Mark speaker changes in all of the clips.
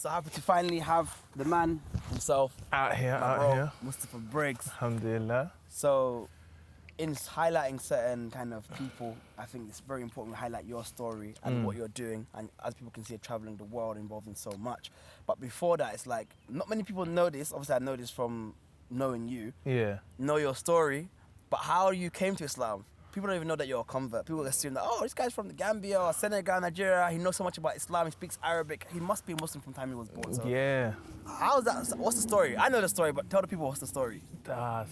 Speaker 1: So happy to finally have the man himself.
Speaker 2: Out here.
Speaker 1: Mustafa Briggs.
Speaker 2: Alhamdulillah.
Speaker 1: So, in highlighting certain kind of people, I think it's very important to highlight your story and what you're doing. And as people can see, you're traveling the world, involved in so much. But before that, it's like, not many people know this. Obviously, I know this from knowing you.
Speaker 2: Yeah.
Speaker 1: Know your story. But how you came to Islam. People don't even know that you're a convert. People assume that, oh, this guy's from the Gambia or Senegal, Nigeria. He knows so much about Islam. He speaks Arabic. He must be Muslim from the time he was born. So
Speaker 2: Yeah.
Speaker 1: how's that? What's the story? I know the story, but tell the people what's the story.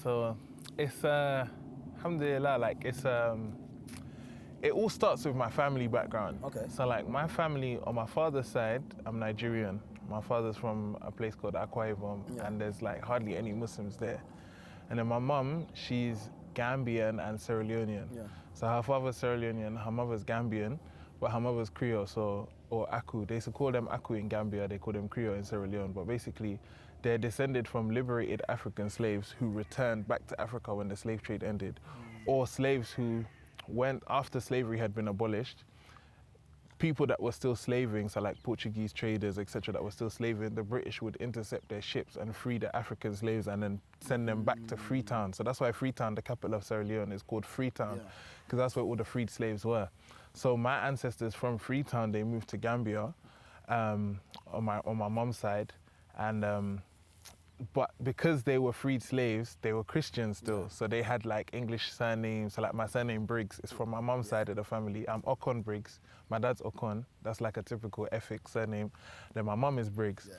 Speaker 2: So it's alhamdulillah, like it's it all starts with my family background.
Speaker 1: Okay.
Speaker 2: So like my family on my father's side, I'm Nigerian. My father's from a place called Akwa Ibom, and there's like hardly any Muslims there. And then my mum, she's Gambian and Sierra Leonean.
Speaker 1: Yeah.
Speaker 2: So her father's Sierra Leonean, her mother's Gambian, but her mother's Creole, or Aku. They used to call them Aku in Gambia, they call them Creole in Sierra Leone, but basically they're descended from liberated African slaves who returned back to Africa when the slave trade ended, or slaves who went after slavery had been abolished. People that were still slaving, so like Portuguese traders, etc., that were still slaving, the British would intercept their ships and free the African slaves and then send them back to Freetown. So that's why Freetown, the capital of Sierra Leone, is called Freetown, because that's where all the freed slaves were. So my ancestors from Freetown, they moved to Gambia on my mom's side, and but because they were freed slaves, they were Christians still. So they had like English surnames. So like my surname Briggs is from my mom's side of the family. I'm Okon Briggs. My dad's Okon. That's like a typical Efik surname. Then my mom is Briggs.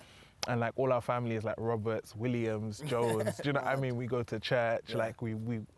Speaker 2: And like all our family is like Roberts, Williams, Jones. Do you know what I mean? We go to church. Like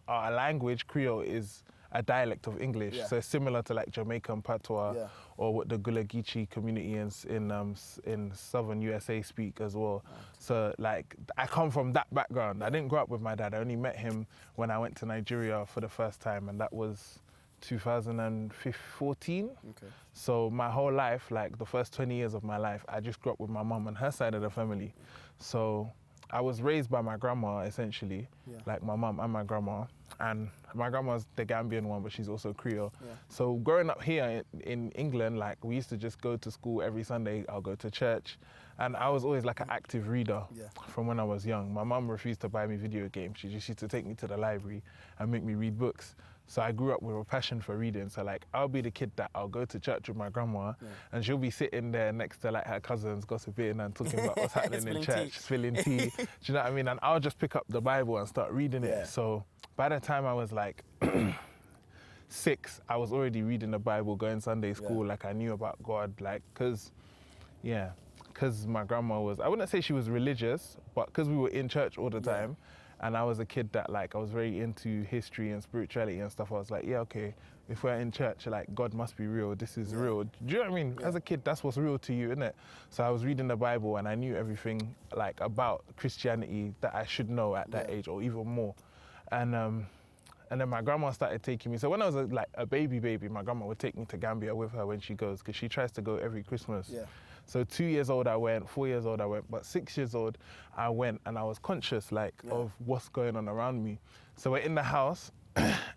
Speaker 2: our language, Creole, is a dialect of English. So it's similar to like Jamaican patois or what the Gullah Geechee community in southern USA speak as well. So like I come from that background. I didn't grow up with my dad. I only met him when I went to Nigeria for the first time, and that was 2014. Okay. So my whole life, like the first 20 years of my life, I just grew up with my mum and her side of the family. So I was raised by my grandma, essentially, like my mum and my grandma. And my grandma's the Gambian one, but she's also Creole. So growing up here in England, like we used to just go to school every Sunday. I'll go to church. And I was always like an active reader from when I was young. My mum refused to buy me video games. She just used to take me to the library and make me read books. So I grew up with a passion for reading. So like I'll be the kid that I'll go to church with my grandma and she'll be sitting there next to like her cousins gossiping and talking about what's happening in church, spilling tea. Do you know what I mean? And I'll just pick up the Bible and start reading it. So by the time I was like 6, I was already reading the Bible, going Sunday school. Like I knew about God, like, cause my grandma was, I wouldn't say she was religious, but because we were in church all the time, and I was a kid that like, I was very into history and spirituality and stuff. I was like, yeah, okay, if we're in church, like God must be real, this is real. Do you know what I mean? As a kid, that's what's real to you, isn't it? So I was reading the Bible and I knew everything like about Christianity that I should know at that age or even more. And then my grandma started taking me. So when I was like a baby, my grandma would take me to Gambia with her when she goes, because she tries to go every Christmas. So 2 years old I went, 4 years old I went, but 6 years old I went and I was conscious like of what's going on around me. So we're in the house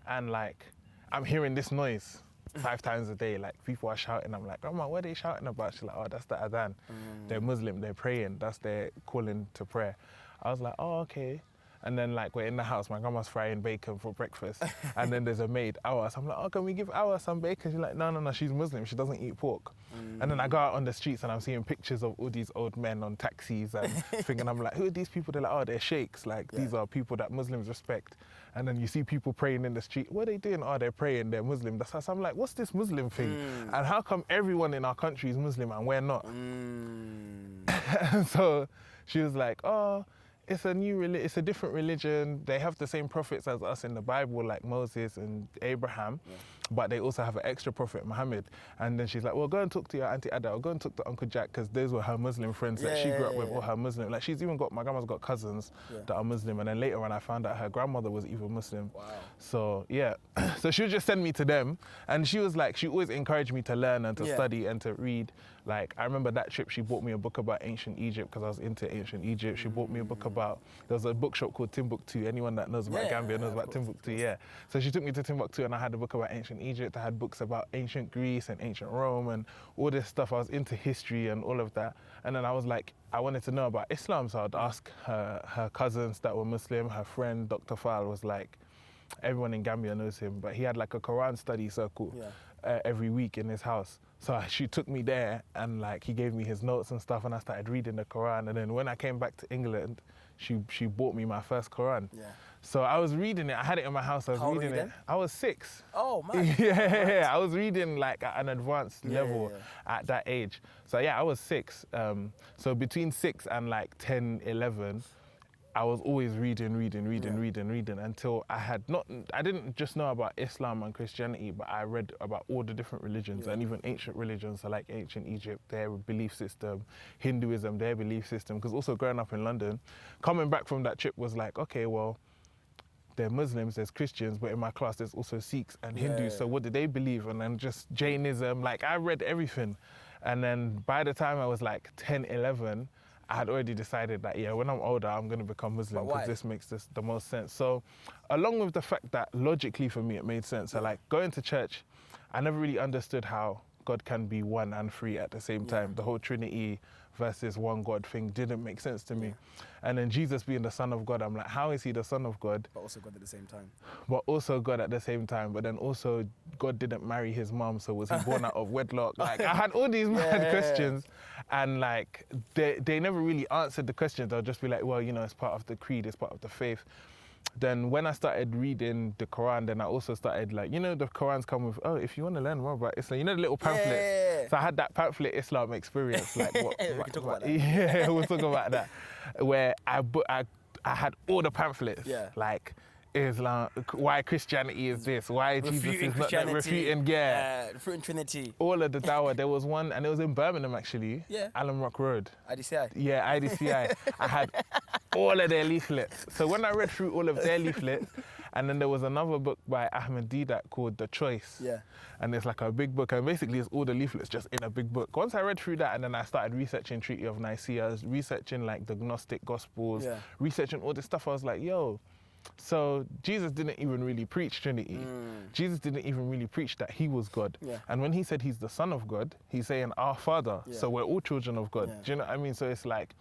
Speaker 2: and like I'm hearing this noise 5 times a day, like people are shouting. I'm like, Grandma, what are they shouting about? She's like, oh, that's the adhan. They're Muslim, they're praying. That's their calling to prayer. I was like, oh, okay. And then like we're in the house, my grandma's frying bacon for breakfast. And then there's a maid, Awa. So I'm like, oh, can we give Awa some bacon? She's like, no, she's Muslim, she doesn't eat pork. And then I go out on the streets and I'm seeing pictures of all these old men on taxis and thinking, I'm like, who are these people? They're like, oh, they're sheikhs. Like these are people that Muslims respect. And then you see people praying in the street. What are they doing? Oh, they're praying, they're Muslim. So I'm like, what's this Muslim thing? And how come everyone in our country is Muslim and we're not? So she was like, oh, it's a different religion. They have the same prophets as us in the Bible, like Moses and Abraham, but they also have an extra prophet, Muhammad. And then she's like, well, go and talk to your Auntie Ada, or go and talk to Uncle Jack, because those were her Muslim friends that she grew up with, or her Muslim. Like she's even got, my grandma's got cousins that are Muslim. And then later on I found out her grandmother was even Muslim. Wow. So yeah, so she would just send me to them. And she was like, she always encouraged me to learn and to study and to read. Like I remember that trip, she bought me a book about ancient Egypt because I was into ancient Egypt. She bought me a book about, there was a bookshop called Timbuktu. Anyone that knows about Gambia knows about Timbuktu, So she took me to Timbuktu and I had a book about ancient ancient Egypt. I had books about ancient Greece and ancient Rome and all this stuff. I was into history and all of that. And then I was like, I wanted to know about Islam, so I'd ask her cousins that were Muslim. Her friend, Dr. Fal, was like, everyone in Gambia knows him, but he had like a Quran study circle every week in his house. So she took me there and like he gave me his notes and stuff, and I started reading the Quran. And then when I came back to England, she bought me my first Quran. Yeah. So I was reading it. I had it in my house. I was reading it. I was 6.
Speaker 1: Oh man.
Speaker 2: Yeah, I was reading like at an advanced level at that age. So yeah, I was 6. So between 6 and like 10, 11, I was always reading until I didn't just know about Islam and Christianity, but I read about all the different religions and even ancient religions, so like ancient Egypt, their belief system, Hinduism, their belief system. Because also growing up in London, coming back from that trip was like, okay, well, they're Muslims, there's Christians, but in my class there's also Sikhs and Hindus, so what do they believe? And then just Jainism, like I read everything. And then by the time I was like 10, 11, I had already decided that, when I'm older, I'm going to become Muslim because this makes the most sense. So along with the fact that logically for me, it made sense. So like going to church, I never really understood how God can be one and three at the same time. The whole Trinity versus one God thing didn't make sense to me. And then Jesus being the Son of God, I'm like, how is he the Son of God?
Speaker 1: But also God at the same time.
Speaker 2: But also God at the same time. But then also God didn't marry his mum, so was he born out of wedlock? Like I had all these mad questions, and like they never really answered the questions. They'll just be like, well, it's part of the creed, it's part of the faith. Then when I started reading the Quran, then I also started like, the Qurans come with, if you want to learn more about Islam, the little pamphlets. So I had that pamphlet Islam experience. Like what?
Speaker 1: We can talk about that.
Speaker 2: Yeah, we'll talk about that. Where I had all the pamphlets. Yeah. Like Islam, why Christianity is this, why Jesus is not like refuting,
Speaker 1: refuting Trinity.
Speaker 2: All of the dawah. There was one, and it was in Birmingham actually. Yeah. Allen Rock Road.
Speaker 1: IDCI.
Speaker 2: Yeah, IDCI. I had all of their leaflets. So when I read through all of their leaflets, and then there was another book by Ahmed Didat called The Choice. Yeah. And it's like a big book, and basically it's all the leaflets just in a big book. Once I read through that, and then I started researching Treaty of Nicaea, researching like the Gnostic Gospels, researching all this stuff, I was like, so Jesus didn't even really preach Trinity. Jesus didn't even really preach that he was God. Yeah. And when he said he's the Son of God, he's saying our Father. Yeah. So we're all children of God. Yeah. Do you know what I mean? So it's like,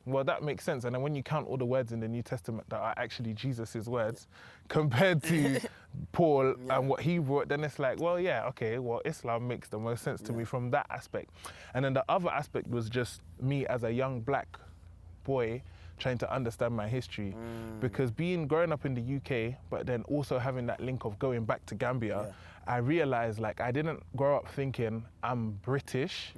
Speaker 2: well, that makes sense. And then when you count all the words in the New Testament that are actually Jesus's words compared to Paul and what he wrote, then it's like, well, Islam makes the most sense to me from that aspect. And then the other aspect was just me as a young black boy trying to understand my history, because growing up in the UK, but then also having that link of going back to Gambia, I realized like I didn't grow up thinking I'm British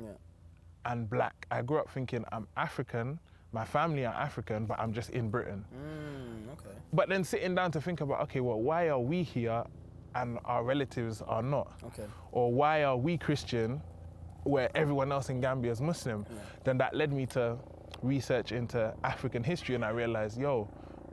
Speaker 2: and black. I grew up thinking I'm African, my family are African, but I'm just in Britain. Okay. But then sitting down to think about, why are we here and our relatives are not? Okay. Or why are we Christian where everyone else in Gambia is Muslim? Yeah. Then that led me to research into African history, and I realized,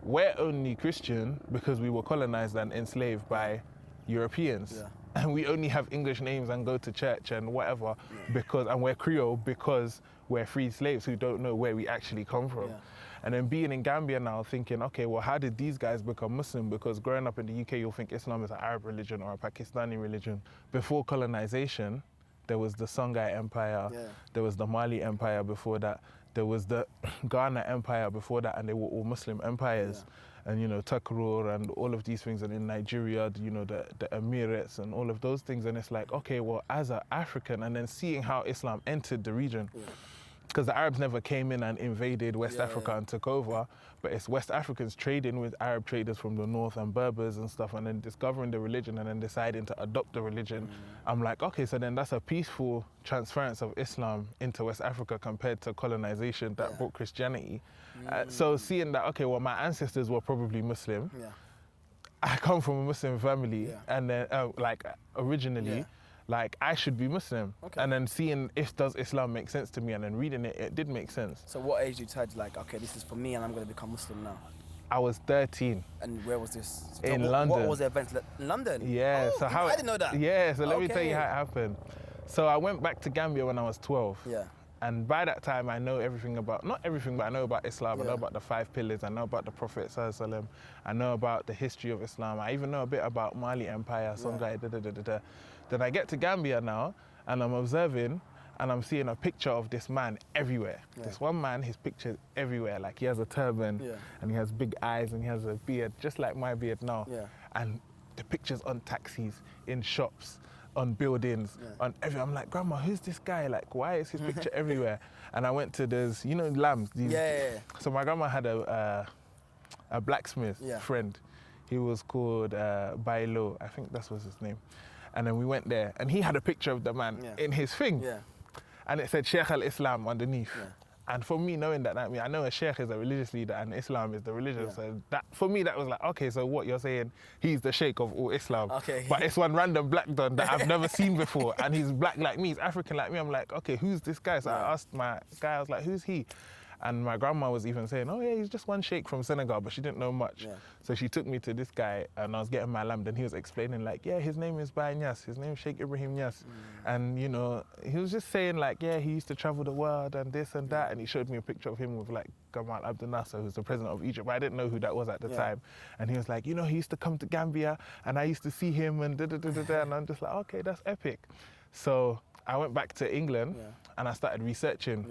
Speaker 2: we're only Christian because we were colonized and enslaved by Europeans. Yeah. And we only have English names and go to church and whatever and we're Creole because we're free slaves who don't know where we actually come from. Yeah. And then being in Gambia now thinking, how did these guys become Muslim? Because growing up in the UK, you'll think Islam is an Arab religion or a Pakistani religion. Before colonization, there was the Songhai Empire, there was the Mali Empire before that, there was the Ghana Empire before that, and they were all Muslim empires. Yeah. And, Takrur and all of these things, and in Nigeria, the Emirates and all of those things. And it's like, as an African, and then seeing how Islam entered the region, because the Arabs never came in and invaded West Africa and took over, but it's West Africans trading with Arab traders from the north and Berbers and stuff, and then discovering the religion and then deciding to adopt the religion. I'm like, so then that's a peaceful transference of Islam into West Africa compared to colonization that brought Christianity. So seeing that, my ancestors were probably Muslim. Yeah. I come from a Muslim family, and then originally, like I should be Muslim. Okay. And then seeing does Islam make sense to me, and then reading it, it did make sense.
Speaker 1: So what age did you decide like, this is for me and I'm going to become Muslim now?
Speaker 2: I was 13.
Speaker 1: And where was this?
Speaker 2: In London.
Speaker 1: What was the event? In London?
Speaker 2: Yeah.
Speaker 1: Oh, I didn't know that.
Speaker 2: Yeah, so let me tell you how it happened. So I went back to Gambia when I was 12.
Speaker 1: Yeah.
Speaker 2: And by that time, I know everything about, not everything, but I know about Islam. I know about the 5 pillars. I know about the Prophet ﷺ. I know about the history of Islam. I even know a bit about Mali Empire, Songhai, Then I get to Gambia now, and I'm observing, and I'm seeing a picture of this man everywhere. This one man, his picture's everywhere. Like, he has a turban, and he has big eyes, and he has a beard, just like my beard now. And the picture's on taxis, in shops, on buildings, on everything. I'm like, Grandma, who's this guy? Like, why is his picture everywhere? And I went to those, you know, lambs. These, So my grandma had a blacksmith friend. He was called Bailo, I think that was his name. And then we went there, and he had a picture of the man in his thing. And it said Sheikh al-Islam underneath. And for me, knowing that, I know a Sheikh is a religious leader and Islam is the religion. So that, for me, that was like, okay, so what you're saying, he's the Sheikh of all Islam. But it's one random black don that I've never seen before. And he's black like me, he's African like me. I'm like, okay, who's this guy? So I asked my guy, I was like, who's he? And my grandma was even saying, oh yeah, he's just one sheikh from Senegal, but she didn't know much. So she took me to this guy, and I was getting my lamb, and he was explaining like, yeah, his name is Baye Niass, his name is Sheikh Ibrahim Niass. And you know, he was just saying like, yeah, he used to travel the world and this and that, and he showed me a picture of him with like Gamal Abdel Nasser, who's the president of Egypt, but I didn't know who that was at the time. And he was like, you know, he used to come to Gambia, and I used to see him, and and I'm just like, okay, that's epic. So I went back to England, and I started researching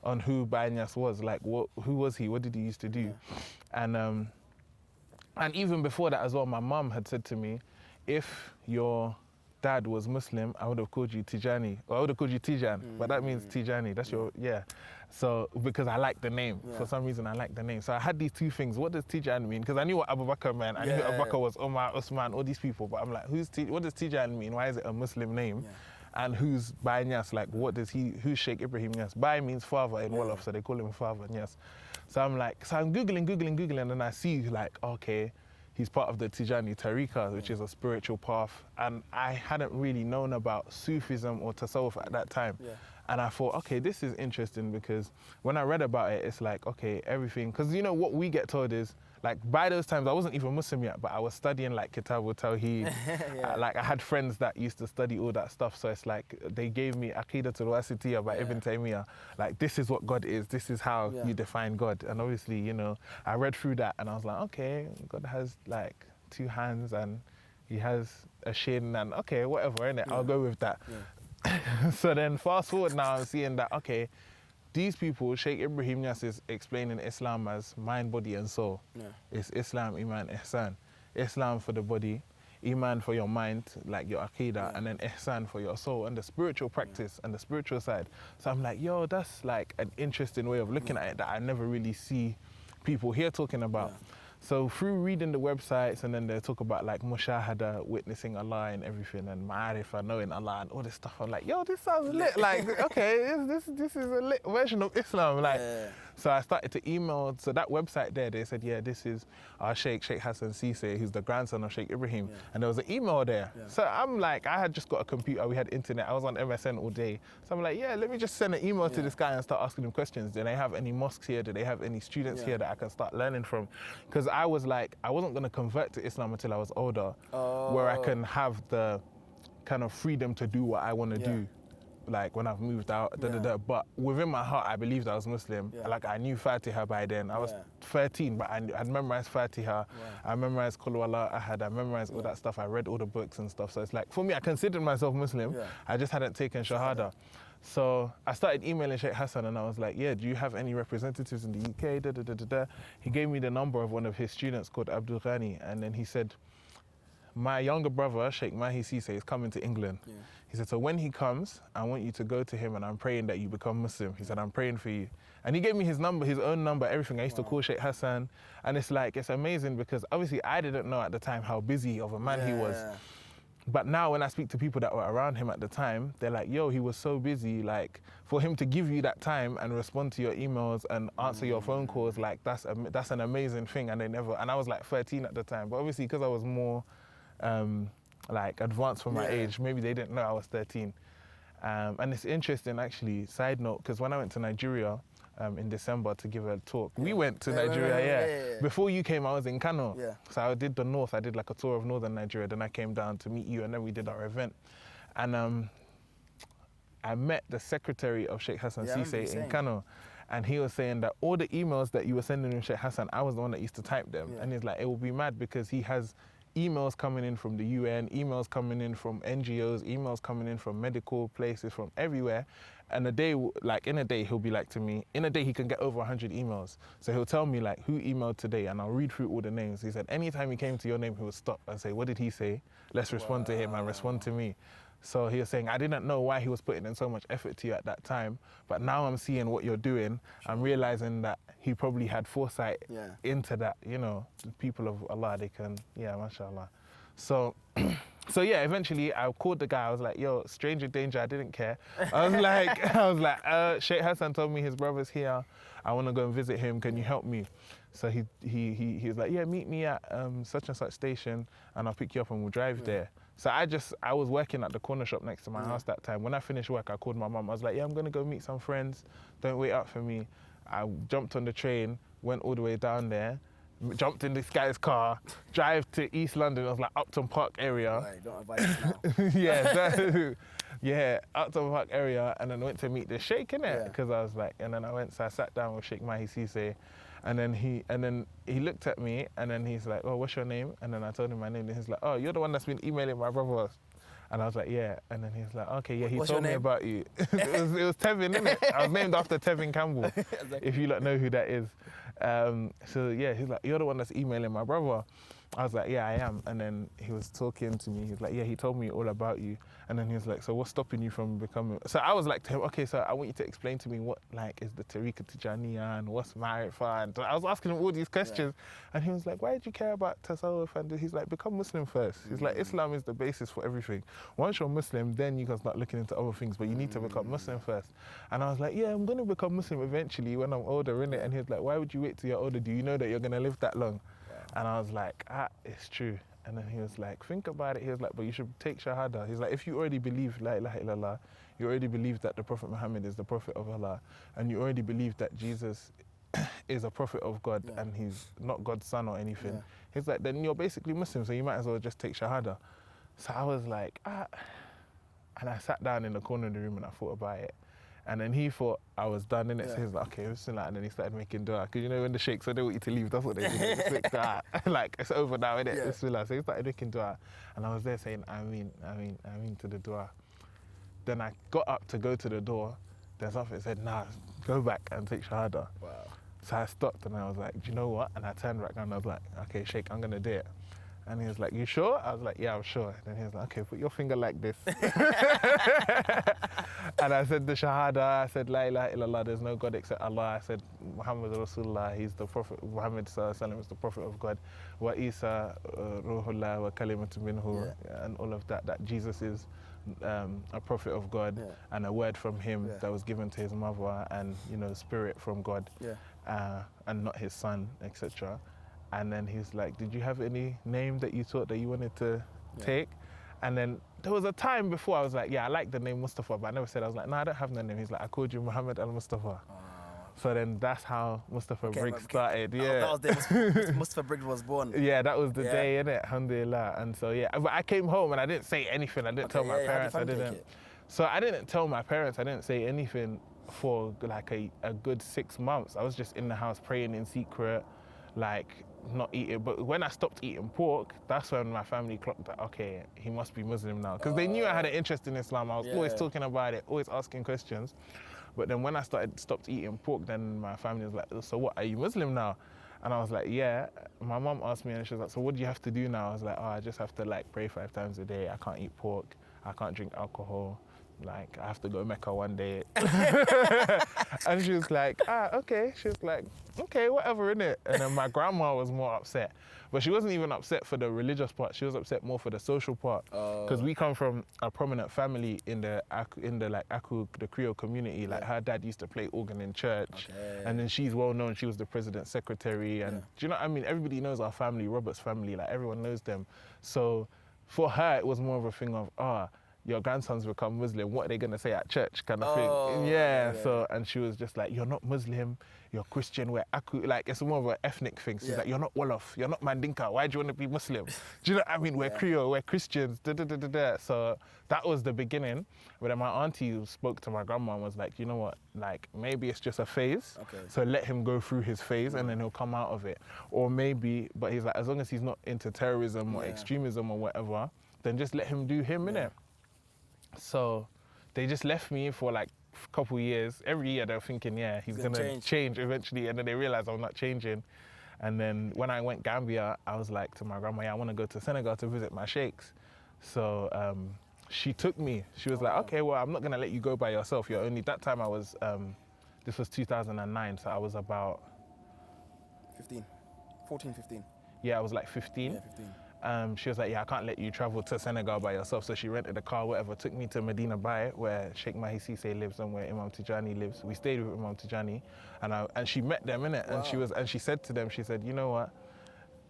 Speaker 2: on who Baye Niass was, like who was he, what did he used to do? And even before that as well, my mum had said to me, if your dad was Muslim, I would have called you Tijani, or I would have called you Tijan, but that means Tijani, that's your, So, because I like the name, for some reason I like the name. So I had these two things, what does Tijan mean? Because I knew what Abu Bakr meant, I knew Abu Bakr was Omar, Osman, all these people, but I'm like, what does Tijan mean? Why is it a Muslim name? And who's Baye Niass? Like, who's Sheikh Ibrahim Niass? Baye means father in Wolof, so they call him Father Niass. So I'm like, so I'm Googling, and I see like, okay, he's part of the Tijani Tariqa, which is a spiritual path. And I hadn't really known about Sufism or Tasawwuf at that time. And I thought, okay, this is interesting, because when I read about it, it's like, okay, everything, because you know what we get told is, like by those times, I wasn't even Muslim yet, but I was studying like Kitab al-Tawheed. Like I had friends that used to study all that stuff. So it's like, they gave me Aqidat al-Wasitiyah by Ibn Taymiyyah. Like, this is what God is. This is how you define God. And obviously, you know, I read through that and I was like, okay, God has like 2 hands and he has a shin and okay, whatever, innit? I'll go with that. So then fast forward now, I'm seeing that, okay, these people, Sheikh Ibrahim Niass is explaining Islam as mind, body and soul. It's Islam, Iman, Ihsan. Islam for the body, Iman for your mind, like your Aqidah, and then Ihsan for your soul and the spiritual practice and the spiritual side. So I'm like, yo, that's like an interesting way of looking at it that I never really see people here talking about. So through reading the websites, and then they talk about like Shahada, witnessing Allah and everything, and Ma'arifa, knowing Allah and all this stuff. I'm like, yo, this sounds lit. Like, okay, this is a lit version of Islam. Like, so I started to email. So that website there, they said, yeah, this is our Sheikh Hassan Sise, who's the grandson of Sheikh Ibrahim. And there was an email there. So I'm like, I had just got a computer, we had internet, I was on MSN all day. So I'm like, yeah, let me just send an email to this guy and start asking him questions. Do they have any mosques here? Do they have any students here that I can start learning from? Because I was like, I wasn't going to convert to Islam until I was older, where I can have the kind of freedom to do what I want to do. Like when I've moved out, but within my heart, I believed I was Muslim. Like I knew Fatiha by then. I was 13, but I'd memorized Fatiha. I memorized Qul Huwallahu Ahad. I memorized all that stuff. I read all the books and stuff. So it's like, for me, I considered myself Muslim. I just hadn't taken Shahada. So I started emailing Sheikh Hassan and I was like, yeah, do you have any representatives in the UK? He gave me the number of one of his students called Abdul Ghani. And then he said, my younger brother, Sheikh Mahi Sise, is coming to England. He said, so when he comes, I want you to go to him and I'm praying that you become Muslim. He said, I'm praying for you. And he gave me his number, his own number, everything. I used to call Sheikh Hassan. And it's like, it's amazing because obviously I didn't know at the time how busy of a man he was. But now when I speak to people that were around him at the time, they're like, yo, he was so busy. Like for him to give you that time and respond to your emails and answer your phone calls, like that's an amazing thing. And I was like 13 at the time. But obviously because I was more like advanced for my age, maybe they didn't know I was 13. And it's interesting actually, side note, because when I went to Nigeria in December to give a talk, we went to Nigeria, Before you came, I was in Kano. So I did the north, I did like a tour of northern Nigeria, then I came down to meet you and then we did our event. And I met the secretary of Sheikh Hassan
Speaker 1: Yeah, I remember you
Speaker 2: Ceesay in
Speaker 1: saying.
Speaker 2: Kano, and he was saying that all the emails that you were sending him, Sheikh Hassan, I was the one that used to type them.
Speaker 1: Yeah.
Speaker 2: And he's like, it will be mad because he has emails coming in from the UN, emails coming in from NGOs, emails coming in from medical places, from everywhere. And in a day, he'll be like to me, in a day he can get over 100 emails. So he'll tell me like who emailed today, and I'll read through all the names. He said, anytime he came to your name, he would stop and say, what did he say? Let's respond to him and respond to me. So he was saying, I didn't know why he was putting in so much effort to you at that time, but now I'm seeing what you're doing. I'm realizing that he probably had foresight into that, you know, the people of Allah, they can, mashallah. So, yeah, eventually I called the guy. I was like, yo, stranger danger, I didn't care. I was like, Sheikh Hassan told me his brother's here. I want to go and visit him. Can you help me? So he was like, yeah, meet me at such and such station and I'll pick you up and we'll drive there. So I was working at the corner shop next to my house that time. When I finished work, I called my mum. I was like, yeah, I'm going to go meet some friends. Don't wait up for me. I jumped on the train, went all the way down there, jumped in this guy's car, drive to East London. It was like Upton Park area.
Speaker 1: Right, don't advise us now.
Speaker 2: Upton Park area. And then I went to meet the Sheikh, innit? Because I was like, and then I sat down with Sheikh Mahi Ceesay. And then he looked at me and then he's like, oh, what's your name? And then I told him my name and he's like, oh, you're the one that's been emailing my brother. And I was like, yeah. And then he's like, okay, yeah, he told me about you. it was Tevin, innit? I was named after Tevin Campbell, if you lot know who that is. So yeah, he's like, you're the one that's emailing my brother. I was like, yeah, I am. And then he was talking to me. He was like, yeah, he told me all about you. And then he was like, so what's stopping you from becoming... So I was like to him, okay, so I want you to explain to me what, like, is the Tariqa Tijaniya and what's Ma'rifah? And so I was asking him all these questions. And he was like, why did you care about Tasawwuf? And he's like, become Muslim first. He's like, Islam is the basis for everything. Once you're Muslim, then you can start looking into other things, but you need to become Muslim first. And I was like, yeah, I'm going to become Muslim eventually when I'm older, innit? And he was like, why would you wait till you're older? Do you know that you're going to live that long? And I was like, it's true. And then he was like, think about it. He was like, but you should take Shahada. He's like, if you already believe La ilaha illallah, you already believe that the Prophet Muhammad is the Prophet of Allah, and you already believe that Jesus is a Prophet of God and he's not God's son or anything. He's like, then you're basically Muslim, so you might as well just take Shahada. So I was like, And I sat down in the corner of the room and I thought about it. And then he thought I was done, innit? So he was like, okay, bismillah. And then he started making dua. Because you know when the Sheikh said they want you to leave, that's what they do. Like, it's over now, innit? Bismillah. So he started making dua. And I was there saying, Ameen to the dua. Then I got up to go to the door. Then something said, nah, go back and take Shahada. Wow. So I stopped and I was like, do you know what? And I turned back and I was like, okay, Sheikh, I'm going to do it. And he was like, you sure? I was like, yeah, I'm sure. And then he was like, okay, put your finger like this. And I said the Shahada, I said, La ilaha illallah, there's no God except Allah. I said, Muhammad Rasulullah, he's the Prophet, Muhammad Sallallahu is the Prophet of God. Wa Isa, Ruhullah, wa kalimatu minhu, and all of that, that Jesus is a Prophet of God and a word from him that was given to his mother and, you know, spirit from God and not his son, etc. And then he was like, did you have any name that you thought that you wanted to take? And then there was a time before I was like, yeah, I like the name Mustafa, but I never said, I was like, no, I don't have no name. He's like, I called you Muhammad al-Mustafa. So then that's how Mustafa Briggs started, That was the day
Speaker 1: Mustafa Briggs was born.
Speaker 2: Yeah, that was the day, innit? Alhamdulillah. And so, but I came home and I didn't say anything. I didn't tell my parents. So I didn't tell my parents. I didn't say anything for like a good 6 months. I was just in the house praying in secret, like, not eating. But when I stopped eating pork, that's when my family clocked that, okay, he must be Muslim now. Because they knew I had an interest in Islam. I was always talking about it, always asking questions. But then when I stopped eating pork, then my family was like, so what, are you Muslim now? And I was like, yeah. My mum asked me and she was like, so what do you have to do now? I was like, I just have to like pray 5 times a day. I can't eat pork. I can't drink alcohol. Like, I have to go Mecca one day. And she was like, okay. She was like, okay, whatever, innit? And then my grandma was more upset. But she wasn't even upset for the religious part. She was upset more for the social part. Because we come from a prominent family in the Creole community. Like, her dad used to play organ in church. And then she's well known. She was the president's secretary. And do you know what I mean? Everybody knows our family, Robert's family. Like, everyone knows them. So for her, it was more of a thing of, your grandson's become Muslim, what are they going to say at church kind of
Speaker 1: Oh,
Speaker 2: thing.
Speaker 1: yeah.
Speaker 2: So, and she was just like, you're not Muslim, you're Christian, we're Aku. Like, it's more of an ethnic thing. She's like, you're not Wolof, you're not Mandinka, why do you want to be Muslim? Do you know what I mean? We're Creole, we're Christians, So that was the beginning. But then my auntie spoke to my grandma and was like, you know what, like, maybe it's just a phase. So let him go through his phase and then he'll come out of it. Or maybe, but he's like, as long as he's not into terrorism or extremism or whatever, then just let him do him, innit? So they just left me for like a couple of years. Every year they were thinking, he's gonna change eventually, and then they realized I'm not changing. And then when I went Gambia, I was like to my grandma, I want to go to Senegal to visit my sheikhs. So she took me. She was like, okay, well, I'm not gonna let you go by yourself. You're only, that time I was, this was 2009, so I was about
Speaker 1: 14, 15.
Speaker 2: Yeah, I was like 15.
Speaker 1: Yeah, 15.
Speaker 2: She was like, I can't let you travel to Senegal by yourself. So she rented a car, whatever, took me to Medina Bay, where Sheikh Mahi Cisse lives and where Imam Tijani lives. We stayed with Imam Tijani, and she met them, innit? Wow. And she said to them, she said, you know what?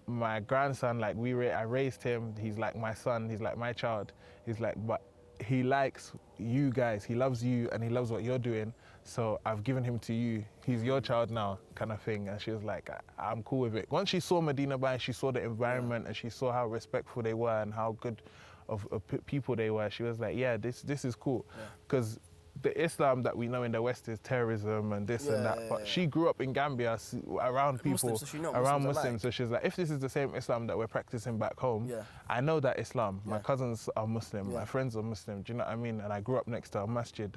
Speaker 2: My grandson, like I raised him. He's like my son. He's like my child. He's like, but he likes you guys. He loves you and he loves what you're doing. So I've given him to you. He's your child now, kind of thing. And she was like, I'm cool with it. Once she saw Medina Bay, she saw the environment and she saw how respectful they were and how good of people they were. She was like, this is cool. Because the Islam that we know in the West is terrorism and this and that. But she grew up in Gambia around people,
Speaker 1: Muslims, so she knows
Speaker 2: around Muslims. So she's like, if this is the same Islam that we're practicing back home, I know that Islam. My cousins are Muslim, my friends are Muslim. Do you know what I mean? And I grew up next to a masjid,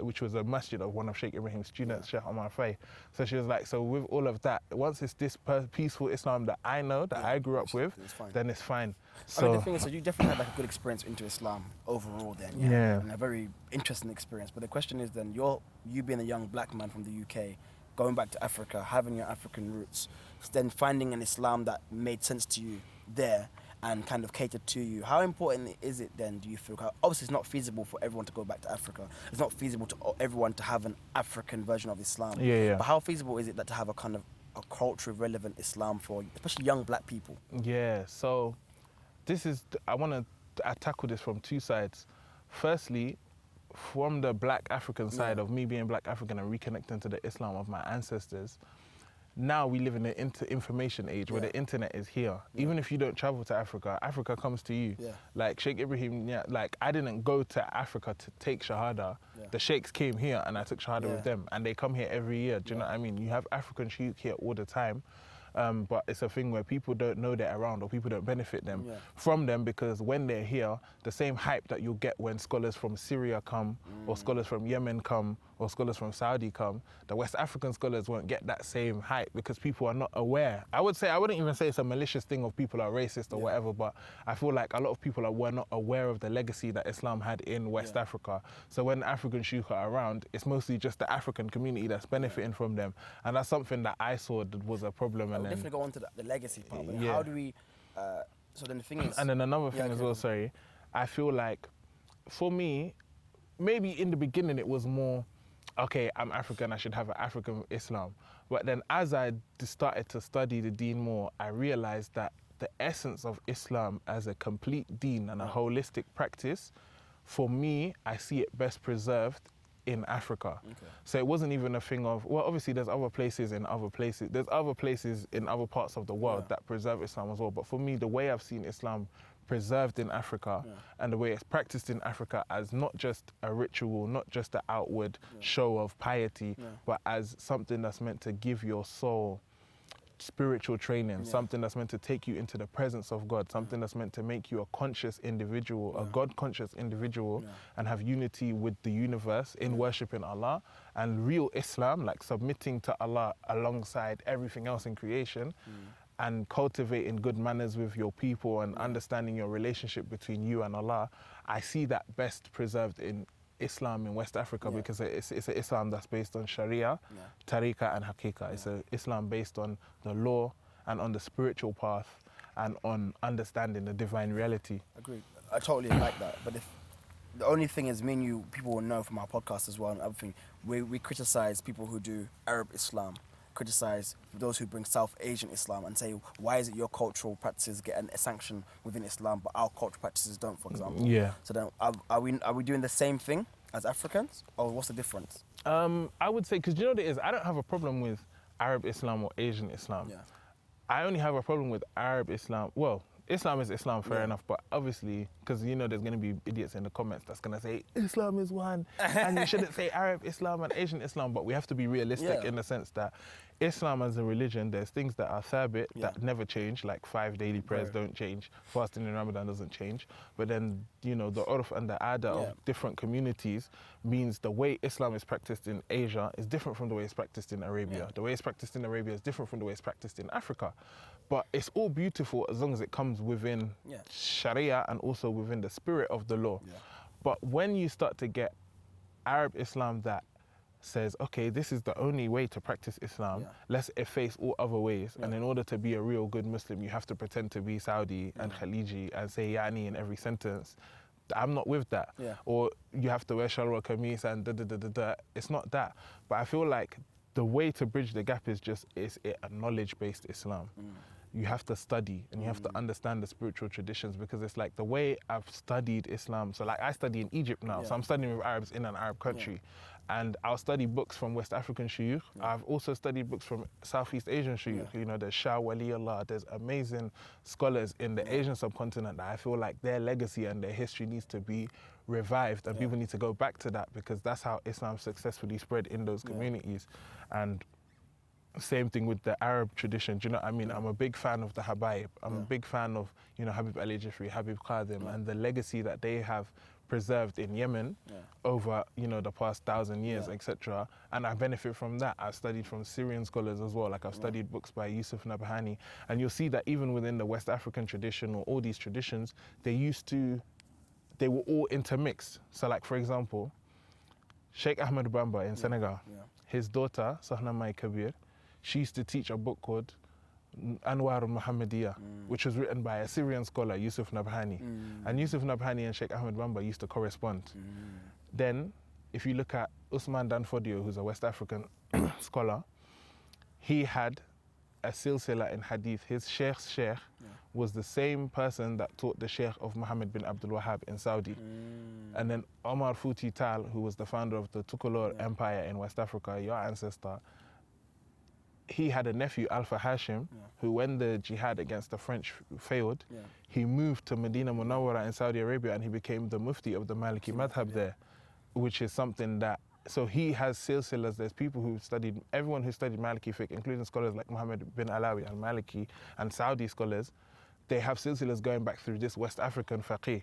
Speaker 2: which was a masjid of one of Sheikh Ibrahim's students, Sheikh Omar Faye. So she was like, so with all of that, once it's this peaceful Islam that I know, that I grew up with, then it's fine.
Speaker 1: So I mean, the thing is, so you definitely had like a good experience into Islam overall then, and a very interesting experience. But the question is then, you being a young black man from the UK, going back to Africa, having your African roots, then finding an Islam that made sense to you there and kind of catered to you. How important is it then, do you feel? Obviously, it's not feasible for everyone to go back to Africa. It's not feasible to everyone to have an African version of Islam. But how feasible is it that to have a kind of a culturally relevant Islam for especially young black people?
Speaker 2: So I tackle this from two sides. Firstly, from the black African side of me being black African and reconnecting to the Islam of my ancestors, now we live in the information age where the internet is here. Even if you don't travel to Africa, Africa comes to you. Like Sheikh Ibrahim, like I didn't go to Africa to take Shahada. The Sheikhs came here and I took Shahada with them, and they come here every year. Do you know what I mean? You have African Sheikh here all the time. But it's a thing where people don't know they're around or people don't benefit from them, because when they're here, the same hype that you'll get when scholars from Syria come or scholars from Yemen come or scholars from Saudi come, the West African scholars won't get that same hype because people are not aware. I wouldn't even say it's a malicious thing of people are racist or whatever, but I feel like a lot of people were not aware of the legacy that Islam had in West Africa. So when African Sheikh are around, it's mostly just the African community that's benefiting from them. And that's something that I saw that was a problem.
Speaker 1: We'll definitely go on to the legacy part, but how do we, so then the thing is...
Speaker 2: And then another thing as well, sorry, I feel like, for me, maybe in the beginning it was more, okay, I'm African, I should have an African Islam. But then as I started to study the deen more, I realized that the essence of Islam as a complete deen and a holistic practice, for me, I see it best preserved in Africa. So it wasn't even a thing of, well, obviously there's other places in other places. There's other places in other parts of the world that preserve Islam as well. But for me, the way I've seen Islam preserved in Africa and the way it's practiced in Africa as not just a ritual, not just an outward show of piety, but as something that's meant to give your soul spiritual training, something that's meant to take you into the presence of God, something that's meant to make you a conscious individual, a God-conscious individual, and have unity with the universe in worshipping Allah. And real Islam, like submitting to Allah alongside everything else in creation, and cultivating good manners with your people and understanding your relationship between you and Allah, I see that best preserved in Islam in West Africa because it's an Islam that's based on Sharia, Tariqah and Haqiqah. It's an Islam based on the law and on the spiritual path and on understanding the divine reality.
Speaker 1: Agreed. I totally like that. But the only thing is, me and you, people will know from our podcast as well and everything, we criticize people who do Arab Islam criticize those who bring South Asian Islam and say, why is it your cultural practices get a sanction within Islam, but our cultural practices don't, for example?
Speaker 2: Yeah.
Speaker 1: So then, are we doing the same thing as Africans, or what's the difference?
Speaker 2: I would say, because you know what it is, I don't have a problem with Arab Islam or Asian Islam.
Speaker 1: Yeah.
Speaker 2: I only have a problem with Arab Islam. Well, Islam is Islam, fair enough, but obviously, because you know there's going to be idiots in the comments that's going to say Islam is one, and you shouldn't say Arab Islam and Asian Islam, but we have to be realistic in the sense that Islam as a religion, there's things that are thabit that never change, like 5 daily prayers don't change, fasting in Ramadan doesn't change, but then, you know, the urf and the ada of different communities means the way Islam is practiced in Asia is different from the way it's practiced in Arabia. The way it's practiced in Arabia is different from the way it's practiced in Africa. But it's all beautiful as long as it comes within Sharia and also within the spirit of the law. But when you start to get Arab Islam that says, okay, this is the only way to practice Islam, let's efface all other ways, and in order to be a real good Muslim, you have to pretend to be Saudi and Khaliji and say Yani in every sentence. I'm not with that. Or you have to wear shalwar kameez and da-da-da-da-da. It's not that. But I feel like the way to bridge the gap is a knowledge-based Islam. You have to study and you have to understand the spiritual traditions, because it's like the way I've studied Islam. So like I study in Egypt now, so I'm studying with Arabs in an Arab country. And I'll study books from West African Sheikh. I've also studied books from Southeast Asian Sheikh. You know, there's Shah Waliullah, there's amazing scholars in the Asian subcontinent that I feel like their legacy and their history needs to be revived, and people need to go back to that, because that's how Islam successfully spread in those communities. And same thing with the Arab tradition, do you know what I mean? I'm a big fan of the Habaib. I'm a big fan of, you know, Habib Ali Jafri, Habib Qadim, and the legacy that they have preserved in Yemen over, you know, the past 1,000 years, etc. And I benefit from that. I've studied from Syrian scholars as well. Like I've studied books by Yusuf Nabhani, and you'll see that even within the West African tradition or all these traditions, they were all intermixed. So like, for example, Sheikh Ahmed Bamba in Senegal, his daughter, Sahna Mai Kabir, she used to teach a book called Anwar al-Muhammadiyah, which was written by a Syrian scholar, Yusuf Nabhani. And Yusuf Nabhani and Sheikh Ahmed Bamba used to correspond. Then, if you look at Usman Danfodio, who's a West African scholar, he had a silsila in hadith. His Sheikh's Sheikh was the same person that taught the Sheikh of Muhammad bin Abdul Wahhab in Saudi. And then Omar Futi Tal, who was the founder of the Tukulor Empire in West Africa, your ancestor, he had a nephew, Alpha Hashim, who when the jihad against the French failed, he moved to Medina Munawwara in Saudi Arabia, and he became the mufti of the Maliki madhab there, which is something that, so he has silsilas. There's people who studied, everyone who studied Maliki fiqh, including scholars like Muhammad bin Alawi al-Maliki and Saudi scholars, they have silsilas going back through this West African faqih.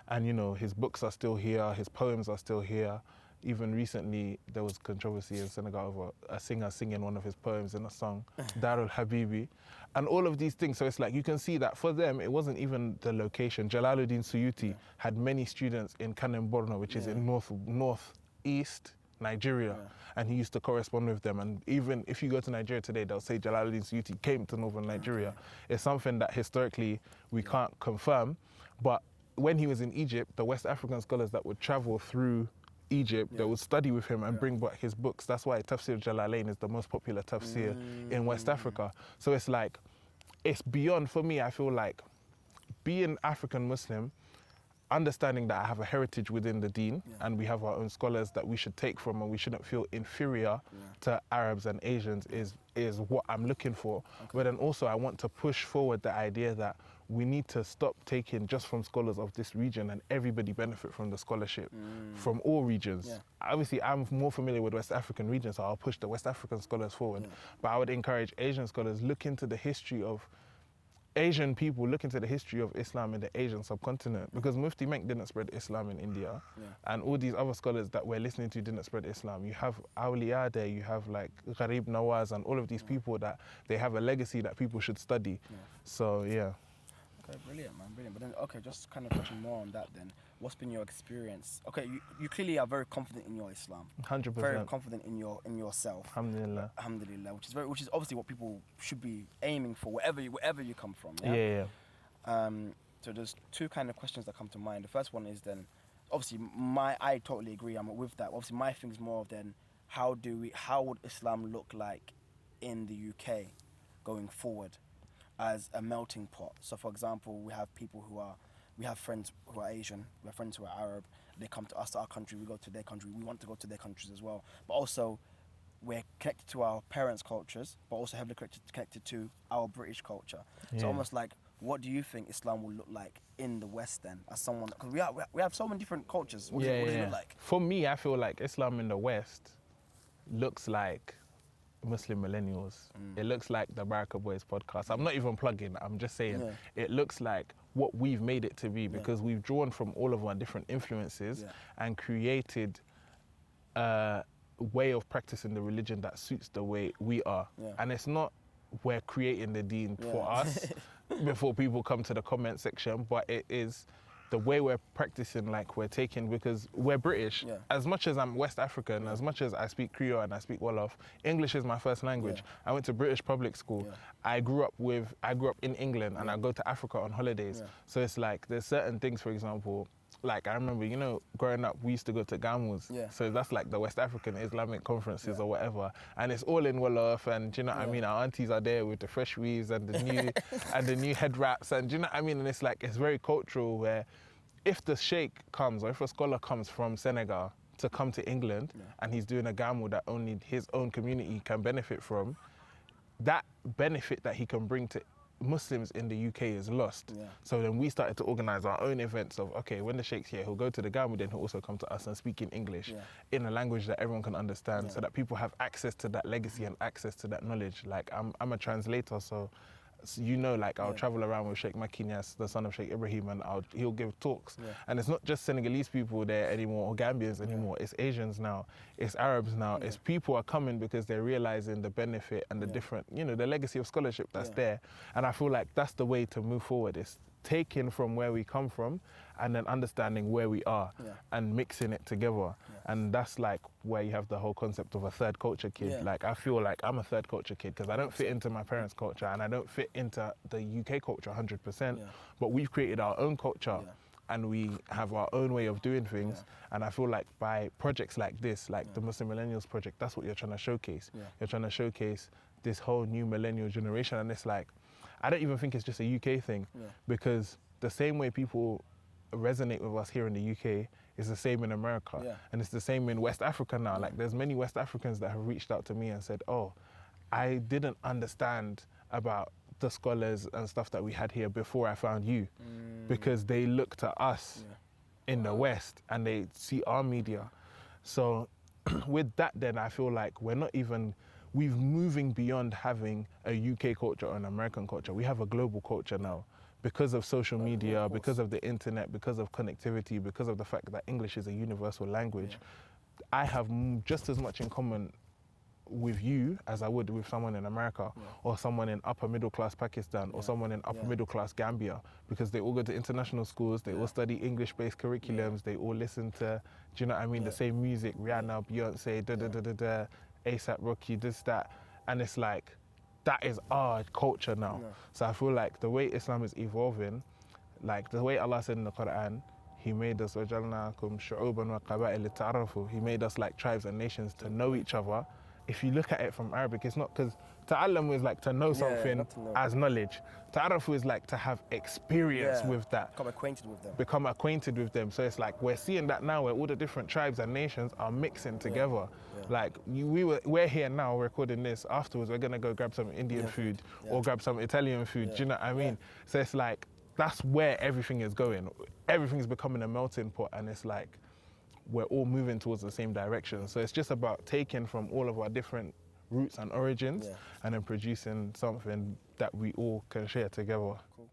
Speaker 2: And you know, his books are still here, his poems are still here. Even recently, there was controversy in Senegal over a singer singing one of his poems in a song, Darul Habibi, and all of these things. So it's like, you can see that for them, it wasn't even the location. Jalaluddin Suyuti had many students in Kanem Borno, which is in northeast Nigeria, and he used to correspond with them. And even if you go to Nigeria today, they'll say Jalaluddin Suyuti came to northern Nigeria. It's something that historically we can't confirm, but when he was in Egypt, the West African scholars that would travel through Egypt, that would study with him and bring back his books. That's why Tafsir Jalalain is the most popular tafsir in West Africa. So it's like, it's beyond, for me, I feel like being African Muslim, understanding that I have a heritage within the deen and we have our own scholars that we should take from, and we shouldn't feel inferior to Arabs and Asians is what I'm looking for. But then also I want to push forward the idea that we need to stop taking just from scholars of this region and everybody benefit from the scholarship from all regions. Obviously, I'm more familiar with West African regions, so I'll push the West African scholars forward. But I would encourage Asian scholars, look into the history of Asian people, look into the history of Islam in the Asian subcontinent, because Mufti Menk didn't spread Islam in India, and all these other scholars that we're listening to didn't spread Islam. You have Awliya there, you have like Gharib Nawaz and all of these people that they have a legacy that people should study. So yeah.
Speaker 1: Okay, brilliant, man, brilliant. But then, okay, just kind of touching more on that then, what's been your experience? Okay, you clearly are very confident in your Islam.
Speaker 2: 100%.
Speaker 1: Very confident in yourself.
Speaker 2: Alhamdulillah.
Speaker 1: Alhamdulillah, which is obviously what people should be aiming for, wherever you come from. So there's two kind of questions that come to mind. The first one is then, obviously, I totally agree, I'm with that. Obviously, my thing's more of then, how would Islam look like in the UK going forward as a melting pot? So, for example, we have friends who are Asian, we have friends who are Arab. They come to us, to our country, we go to their country. We want to go to their countries as well. But also, we're connected to our parents' cultures, but also heavily connected to our British culture. So almost like, what do you think Islam will look like in the West then, as someone, because we have so many different cultures. What does it look like?
Speaker 2: For me, I feel like Islam in the West looks like Muslim Millennials. It looks like the Baraka Boys podcast. I'm not even plugging, I'm just saying it looks like what we've made it to be, because we've drawn from all of our different influences and created a way of practicing the religion that suits the way we are. And it's not we're creating the deen for us before people come to the comment section, but it is the way we're practicing, like we're taking, because we're British. As much as I'm West African, as much as I speak Creole and I speak Wolof, English is my first language. I went to British public school. I grew up in England, and I go to Africa on holidays. So it's like, there's certain things, for example, like I remember, you know, growing up, we used to go to Gamus. So that's like the West African Islamic conferences or whatever. And it's all in Wolof, and do you know what I mean? Our aunties are there with the fresh weaves and the new head wraps, and do you know what I mean? And it's like, it's very cultural, where if the Sheikh comes, or if a scholar comes from Senegal to come to England and he's doing a gamu that only his own community can benefit from, that benefit that he can bring to Muslims in the UK is lost. So then we started to organise our own events of, okay, when the Sheikh's here, he'll go to the gamu, then he'll also come to us and speak in English, in a language that everyone can understand, so that people have access to that legacy and access to that knowledge. Like, I'm a translator, so you know, like I'll travel around with Sheikh Makinyas, the son of Sheikh Ibrahim, and he'll give talks. And it's not just Senegalese people there anymore, or Gambians anymore. It's Asians now, it's Arabs now. It's people are coming because they're realizing the benefit and the different, you know, the legacy of scholarship that's there. And I feel like that's the way to move forward. It's taking from where we come from and then understanding where we are and mixing it together. And that's like where you have the whole concept of a third culture kid. Like, I feel like I'm a third culture kid because I don't fit into my parents' culture and I don't fit into the UK culture 100%, but we've created our own culture and we have our own way of doing things. And I feel like by projects like this, like the Muslim Millennials project, that's what you're trying to showcase. You're trying to showcase this whole new millennial generation. And it's like, I don't even think it's just a UK thing, because the same way people resonate with us here in the UK is the same in America. And it's the same in West Africa now. Like, there's many West Africans that have reached out to me and said, oh, I didn't understand about the scholars and stuff that we had here before I found you, because they look to us in the West and they see our media. So with that, then I feel like we're moving beyond having a UK culture or an American culture. We have a global culture now because of social media, because of the internet, because of connectivity, because of the fact that English is a universal language. I have just as much in common with you as I would with someone in America or someone in upper middle class Pakistan or someone in upper middle class Gambia, because they all go to international schools, they all study English-based curriculums, they all listen to, do you know what I mean, the same music, Rihanna, Beyonce, da-da-da-da-da, ASAP Rocky, this, that. And it's like, that is our culture now. So I feel like the way Islam is evolving, like the way Allah said in the Quran, He made us, وَجَعَلْنَاكُمْ شُعُوبًا وَقَبَائِلَ لِتَعَارَفُوا. He made us like tribes and nations to know each other. If you look at it from Arabic, it's not, because ta'allam is like to know something as knowledge. Ta'arafu is like to have experience with that.
Speaker 1: Become acquainted with them.
Speaker 2: Become acquainted with them. So it's like, we're seeing that now where all the different tribes and nations are mixing together. Like, we're here now recording this. Afterwards, we're going to go grab some Indian food or grab some Italian food. Do you know what I mean? So it's like, that's where everything is going. Everything is becoming a melting pot, and it's like, we're all moving towards the same direction. So it's just about taking from all of our different roots and origins and then producing something that we all can share together.
Speaker 1: Cool.